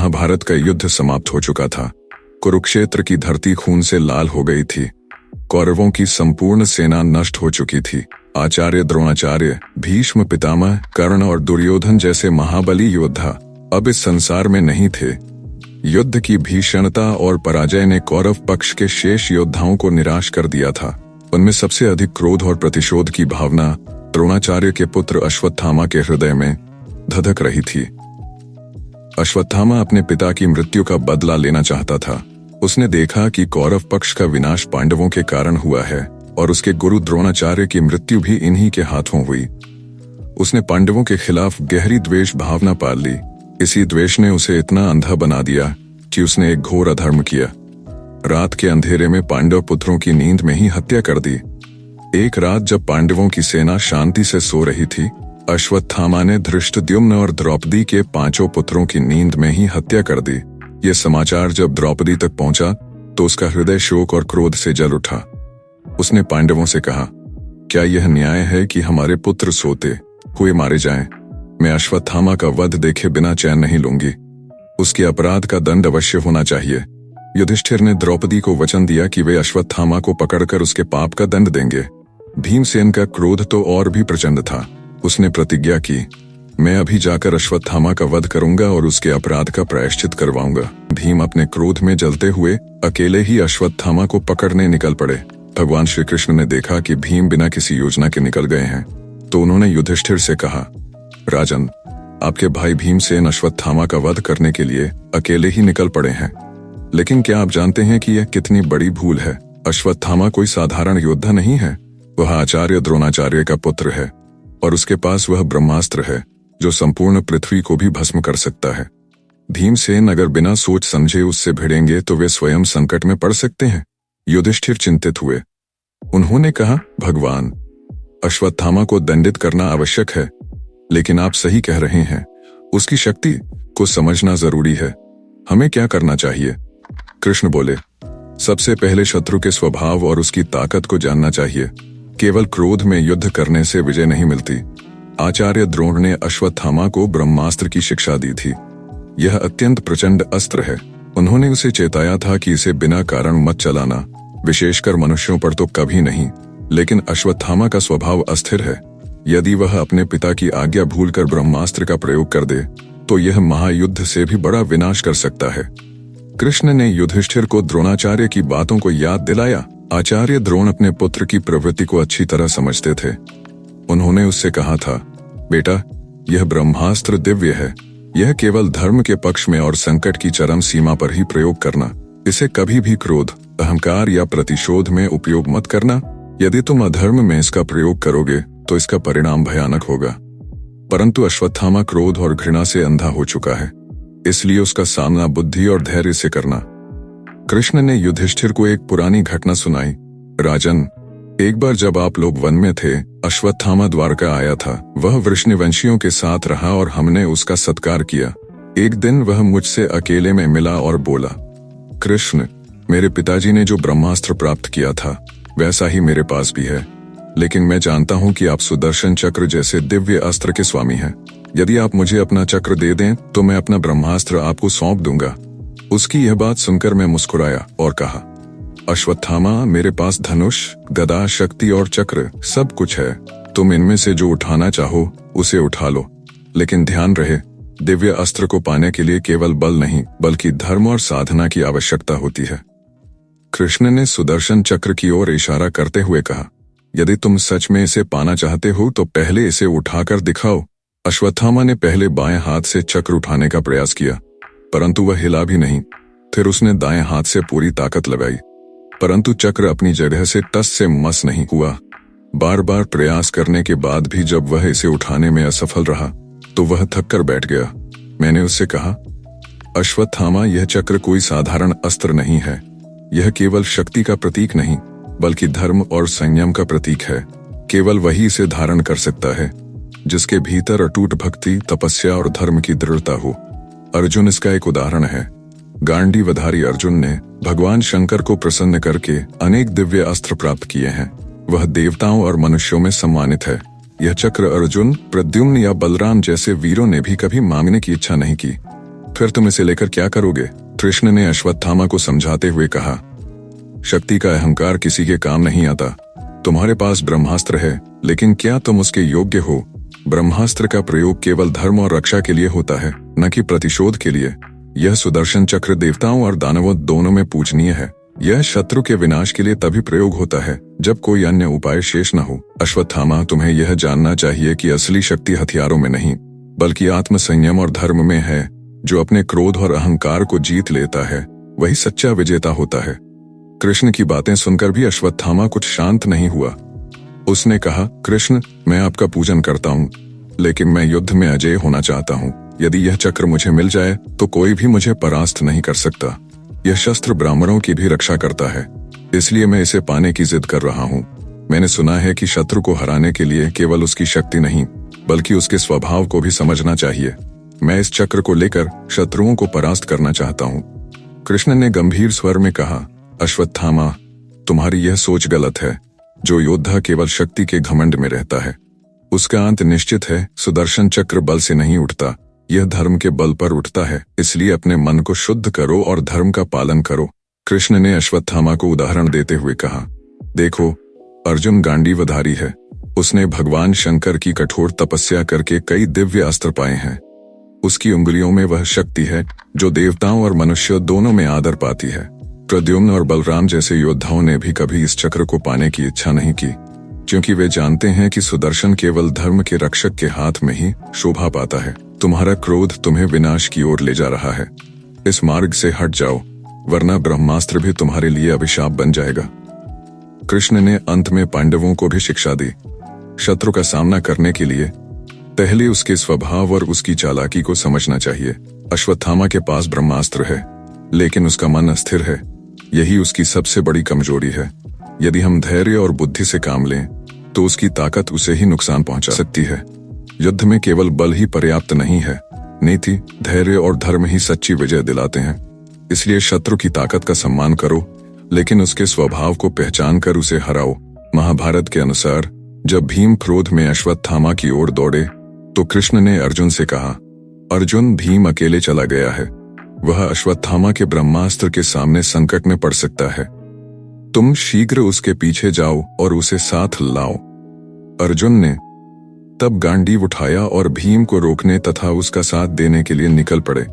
महाभारत का युद्ध समाप्त हो चुका था। कुरुक्षेत्र की धरती खून से लाल हो गई थी। कौरवों की संपूर्ण सेना नष्ट हो चुकी थी। आचार्य, द्रोणाचार्य, भीष्म पितामह, कर्ण और दुर्योधन जैसे महाबली योद्धा अब इस संसार में नहीं थे। युद्ध की भीषणता और पराजय ने कौरव पक्ष के शेष योद्धाओं को निराश कर दिया था। उनमें सबसे अधिक क्रोध और प्रतिशोध की भावना द्रोणाचार्य के पुत्र अश्वत्थामा के हृदय में धधक रही थी। अश्वत्थामा अपने पिता की मृत्यु का बदला लेना चाहता था। उसने देखा कि कौरव पक्ष का विनाश पांडवों के कारण हुआ है और उसके गुरु द्रोणाचार्य की मृत्यु भी इन्हीं के हाथों हुई। उसने पांडवों के खिलाफ गहरी द्वेष भावना पाल ली। इसी द्वेष ने उसे इतना अंधा बना दिया कि उसने एक घोर अधर्म किया। रात के अंधेरे में पांडव पुत्रों की नींद में ही हत्या कर दी। एक रात जब पांडवों की सेना शांति से सो रही थी, अश्वत्थामा ने धृष्टद्युम्न और द्रौपदी के 5 पुत्रों की नींद में ही हत्या कर दी। ये समाचार जब द्रौपदी तक पहुंचा तो उसका हृदय शोक और क्रोध से जल उठा। उसने पांडवों से कहा, क्या यह न्याय है कि हमारे पुत्र सोते हुए मारे जाएं? मैं अश्वत्थामा का वध देखे बिना चैन नहीं लूंगी। उसके अपराध का दंड अवश्य होना चाहिए। युधिष्ठिर ने द्रौपदी को वचन दिया कि वे अश्वत्थामा को पकड़कर उसके पाप का दंड देंगे। भीमसेन का क्रोध तो और भी प्रचंड था। उसने प्रतिज्ञा की, मैं अभी जाकर अश्वत्थामा का वध करूंगा और उसके अपराध का प्रायश्चित करवाऊंगा। भीम अपने क्रोध में जलते हुए अकेले ही अश्वत्थामा को पकड़ने निकल पड़े। भगवान श्री कृष्ण ने देखा कि भीम बिना किसी योजना के निकल गए हैं, तो उन्होंने युधिष्ठिर से कहा, राजन, आपके भाई भीमसेन अश्वत्थामा का वध करने के लिए अकेले ही निकल पड़े हैं। लेकिन क्या आप जानते हैं कि यह कितनी बड़ी भूल है? अश्वत्थामा कोई साधारण योद्धा नहीं है। वह आचार्य द्रोणाचार्य का पुत्र है और उसके पास वह ब्रह्मास्त्र है जो संपूर्ण पृथ्वी को भी भस्म कर सकता है। भीमसेन अगर बिना सोच समझे उससे भिड़ेंगे तो वे स्वयं संकट में पड़ सकते हैं। युधिष्ठिर चिंतित हुए। उन्होंने कहा, भगवान, अश्वत्थामा को दंडित करना आवश्यक है, लेकिन आप सही कह रहे हैं, उसकी शक्ति को समझना जरूरी है। हमें क्या करना चाहिए? कृष्ण बोले, सबसे पहले शत्रु के स्वभाव और उसकी ताकत को जानना चाहिए। केवल क्रोध में युद्ध करने से विजय नहीं मिलती। आचार्य द्रोण ने अश्वत्थामा को ब्रह्मास्त्र की शिक्षा दी थी। यह अत्यंत प्रचंड अस्त्र है। उन्होंने उसे चेताया था कि इसे बिना कारण मत चलाना, विशेषकर मनुष्यों पर तो कभी नहीं। लेकिन अश्वत्थामा का स्वभाव अस्थिर है। यदि वह अपने पिता की आज्ञा भूलकर ब्रह्मास्त्र का प्रयोग कर दे तो यह महायुद्ध से भी बड़ा विनाश कर सकता है। कृष्ण ने युधिष्ठिर को द्रोणाचार्य की बातों को याद दिलाया। आचार्य द्रोण अपने पुत्र की प्रवृत्ति को अच्छी तरह समझते थे। उन्होंने उससे कहा था, बेटा, यह ब्रह्मास्त्र दिव्य है। यह केवल धर्म के पक्ष में और संकट की चरम सीमा पर ही प्रयोग करना। इसे कभी भी क्रोध, अहंकार या प्रतिशोध में उपयोग मत करना। यदि तुम अधर्म में इसका प्रयोग करोगे तो इसका परिणाम भयानक होगा। परंतु अश्वत्थामा क्रोध और घृणा से अंधा हो चुका है, इसलिए उसका सामना बुद्धि और धैर्य से करना। कृष्ण ने युधिष्ठिर को एक पुरानी घटना सुनाई। राजन, एक बार जब आप लोग वन में थे, अश्वत्थामा द्वारका आया था। वह वृष्णिवंशियों के साथ रहा और हमने उसका सत्कार किया। एक दिन वह मुझसे अकेले में मिला और बोला, कृष्ण, मेरे पिताजी ने जो ब्रह्मास्त्र प्राप्त किया था वैसा ही मेरे पास भी है, लेकिन मैं जानता हूं कि आप सुदर्शन चक्र जैसे दिव्य अस्त्र के स्वामी हैं। यदि आप मुझे अपना चक्र दे दें तो मैं अपना ब्रह्मास्त्र आपको सौंप दूंगा। उसकी यह बात सुनकर मैं मुस्कुराया और कहा, अश्वत्थामा, मेरे पास धनुष, गदा, शक्ति और चक्र सब कुछ है। तुम इनमें से जो उठाना चाहो उसे उठा लो, लेकिन ध्यान रहे, दिव्य अस्त्र को पाने के लिए केवल बल नहीं बल्कि धर्म और साधना की आवश्यकता होती है। कृष्ण ने सुदर्शन चक्र की ओर इशारा करते हुए कहा, यदि तुम सच में इसे पाना चाहते हो तो पहले इसे उठाकर दिखाओ। अश्वत्थामा ने पहले बाएं हाथ से चक्र उठाने का प्रयास किया, परंतु वह हिला भी नहीं। फिर उसने दाएं हाथ से पूरी ताकत लगाई, परंतु चक्र अपनी जगह से टस से मस नहीं हुआ। बार बार प्रयास करने के बाद भी जब वह इसे उठाने में असफल रहा तो वह थक कर बैठ गया। मैंने उससे कहा, अश्वत्थामा, यह चक्र कोई साधारण अस्त्र नहीं है। यह केवल शक्ति का प्रतीक नहीं बल्कि धर्म और संयम का प्रतीक है। केवल वही इसे धारण कर सकता है जिसके भीतर अटूट भक्ति, तपस्या और धर्म की दृढ़ता हो। अर्जुन इसका एक उदाहरण है। गांडीवधारी अर्जुन ने भगवान शंकर को प्रसन्न करके अनेक दिव्य अस्त्र प्राप्त किए हैं। वह देवताओं और मनुष्यों में सम्मानित है। यह चक्र अर्जुन, प्रद्युम्न या बलराम जैसे वीरों ने भी कभी मांगने की इच्छा नहीं की। फिर तुम इसे लेकर क्या करोगे? कृष्ण ने अश्वत्थामा को समझाते हुए कहा, शक्ति का अहंकार किसी के काम नहीं आता। तुम्हारे पास ब्रह्मास्त्र है, लेकिन क्या तुम उसके योग्य हो? ब्रह्मास्त्र का प्रयोग केवल धर्म और रक्षा के लिए होता है, न कि प्रतिशोध के लिए। यह सुदर्शन चक्र देवताओं और दानवों दोनों में पूजनीय है। यह शत्रु के विनाश के लिए तभी प्रयोग होता है जब कोई अन्य उपाय शेष न हो। अश्वत्थामा, तुम्हें यह जानना चाहिए कि असली शक्ति हथियारों में नहीं, बल्कि आत्म संयम और धर्म में है। जो अपने क्रोध और अहंकार को जीत लेता है, वही सच्चा विजेता होता है। कृष्ण की बातें सुनकर भी अश्वत्थामा कुछ शांत नहीं हुआ। उसने कहा, कृष्ण, मैं आपका पूजन करता हूँ, लेकिन मैं युद्ध में अजय होना चाहता हूँ। यदि यह चक्र मुझे मिल जाए तो कोई भी मुझे परास्त नहीं कर सकता। यह शस्त्र ब्राह्मणों की भी रक्षा करता है, इसलिए मैं इसे पाने की जिद कर रहा हूँ। मैंने सुना है कि शत्रु को हराने के लिए केवल उसकी शक्ति नहीं, बल्कि उसके स्वभाव को भी समझना चाहिए। मैं इस चक्र को लेकर शत्रुओं को परास्त करना चाहता हूँ। कृष्ण ने गंभीर स्वर में कहा, अश्वत्थामा, तुम्हारी यह सोच गलत है। जो योद्धा केवल शक्ति के घमंड में रहता है, उसका अंत निश्चित है। सुदर्शन चक्र बल से नहीं उठता, यह धर्म के बल पर उठता है। इसलिए अपने मन को शुद्ध करो और धर्म का पालन करो। कृष्ण ने अश्वत्थामा को उदाहरण देते हुए कहा, देखो, अर्जुन गांडीवधारी है। उसने भगवान शंकर की कठोर तपस्या करके कई दिव्य अस्त्र पाए हैं। उसकी उंगलियों में वह शक्ति है जो देवताओं और मनुष्य दोनों में आदर पाती है। प्रद्युम्न और बलराम जैसे योद्धाओं ने भी कभी इस चक्र को पाने की इच्छा नहीं की, क्योंकि वे जानते हैं कि सुदर्शन केवल धर्म के रक्षक के हाथ में ही शोभा पाता है। तुम्हारा क्रोध तुम्हें विनाश की ओर ले जा रहा है। इस मार्ग से हट जाओ, वरना ब्रह्मास्त्र भी तुम्हारे लिए अभिशाप बन जाएगा। कृष्ण ने अंत में पांडवों को भी शिक्षा दी। शत्रु का सामना करने के लिए पहले उसके स्वभाव और उसकी चालाकी को समझना चाहिए। अश्वत्थामा के पास ब्रह्मास्त्र है, लेकिन उसका मन अस्थिर है। यही उसकी सबसे बड़ी कमजोरी है। यदि हम धैर्य और बुद्धि से काम लें, तो उसकी ताकत उसे ही नुकसान पहुंचा सकती है। युद्ध में केवल बल ही पर्याप्त नहीं है, नीति, धैर्य और धर्म ही सच्ची विजय दिलाते हैं। इसलिए शत्रु की ताकत का सम्मान करो, लेकिन उसके स्वभाव को पहचान कर उसे हराओ। महाभारत के अनुसार जब भीम क्रोध में अश्वत्थामा की ओर दौड़े, तो कृष्ण ने अर्जुन से कहा, अर्जुन, भीम अकेले चला गया है। वह अश्वत्थामा के ब्रह्मास्त्र के सामने संकट में पड़ सकता है। तुम शीघ्र उसके पीछे जाओ और उसे साथ लाओ। अर्जुन ने तब गांडीव उठाया और भीम को रोकने तथा उसका साथ देने के लिए निकल पड़े।